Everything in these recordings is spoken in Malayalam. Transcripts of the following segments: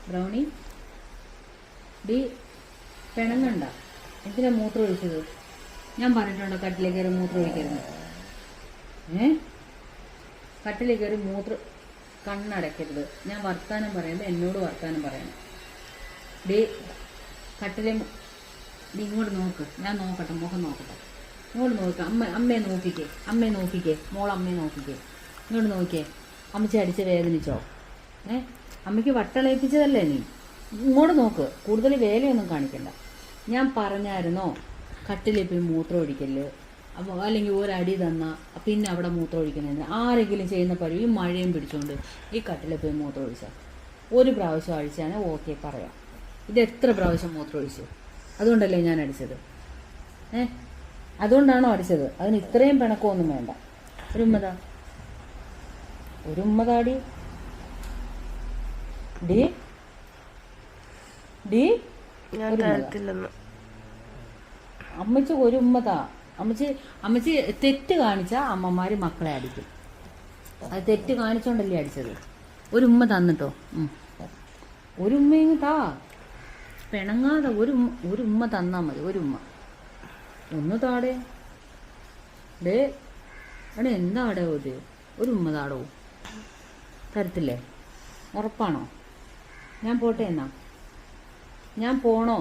Brownie D പിണങ്ങണ്ട. എന്തിനാ മൂത്രം ഒഴിച്ചത്? ഞാൻ പറഞ്ഞിട്ടുണ്ടോ കട്ടിലേ കയറി മൂത്രം ഒഴിക്കരുത്? കട്ടിലേ കയറി കണ്ണടയ്ക്കരുത്. ഞാൻ വർത്താനം പറയുമ്പോൾ എന്നോട് വർത്താനം പറയണം. ഡേ കട്ടിലെ ഇങ്ങോട്ട് നോക്ക്. ഞാൻ നോക്കട്ടെ, മുഖം നോക്കട്ടെ. ഇങ്ങോട്ട് നോക്കാം. അമ്മയെ നോക്കിക്കേ. മോളമ്മയെ നോക്കിക്കേ. ഇങ്ങോട്ട് നോക്കിയേ. അമ്മച്ചി അടിച്ച് വേദനിച്ചോ? അമ്മയ്ക്ക് വട്ടളയിപ്പിച്ചതല്ലേ നീ? ഇങ്ങോട്ട് നോക്ക്. കൂടുതൽ വേലയൊന്നും കാണിക്കണ്ട. ഞാൻ പറഞ്ഞായിരുന്നോ കട്ടിലിൽ പോയി മൂത്രം ഒഴിക്കല്, അപ്പോൾ അല്ലെങ്കിൽ ഒരടി തന്നാൽ പിന്നെ അവിടെ മൂത്രം ഒഴിക്കുന്നതിന്? ആരെങ്കിലും ചെയ്യുന്ന പരി ഈ മഴയും പിടിച്ചുകൊണ്ട് ഈ കട്ടിലിൽ പോയി മൂത്രം ഒഴിച്ചാൽ ഒരു പ്രാവശ്യം അഴിച്ചാൽ ഓക്കെ പറയാം. ഇത് എത്ര പ്രാവശ്യം മൂത്രം ഒഴിച്ചു? അതുകൊണ്ടല്ലേ ഞാൻ അടിച്ചത്. അതുകൊണ്ടാണോ അടിച്ചത്? അതിന് ഇത്രയും പിണക്കമൊന്നും വേണ്ട. ഒരു ഉമ്മതാടി ഡി ഡി അമ്മച്ചി ഒരു ഉമ്മതാ. അമ്മച്ചി തെറ്റ് കാണിച്ചാ അമ്മമാര് മക്കളെ അടിക്കും. അത് തെറ്റ് കാണിച്ചോണ്ടല്ലേ അടിച്ചത്. ഒരു ഉമ്മ തന്നിട്ടോ. ഒരു ഉമ്മയും താ, പിണങ്ങാതെ ഒരു ഉമ്മ തന്നാ മതി. ഒരു ഉമ്മ ഒന്ന് താടേ. ഡേ അവിടെ എന്താടോ ഇത്? ഒരു ഉമ്മ താടോ. തരത്തില്ലേ? ഉറപ്പാണോ? ഞാൻ പോട്ടെ എന്നാ? ഞാൻ പോണോ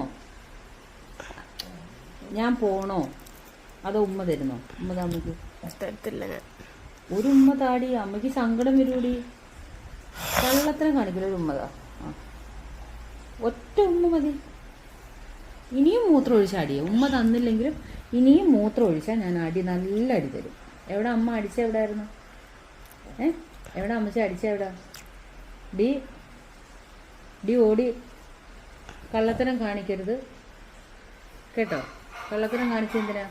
അതോ ഉമ്മ തരുന്നോ? ഉമ്മ അമ്മയ്ക്ക് തരത്തില്ല. ഞാൻ ഒരു ഉമ്മ താടി. അമ്മയ്ക്ക് സങ്കടം വരൂടി. കള്ളത്തരം കാണിക്കില്ല. ഒരു ഉമ്മതാ. ഒറ്റ ഉമ്മ മതി. ഇനിയും മൂത്രം ഒഴിച്ചാടിയേ. ഉമ്മ തന്നില്ലെങ്കിലും ഇനിയും മൂത്രം ഒഴിച്ചാൽ ഞാൻ നല്ല അടി തരും. എവിടെ അമ്മ അടിച്ച എവിടെയായിരുന്നു? എവിടെ അമ്മച്ചി അടിച്ച എവിടെ? ഡി ഓടി. കള്ളത്തരം കാണിക്കരുത് കേട്ടോ. കള്ളത്തരം കാണിച്ചെന്തിനാ?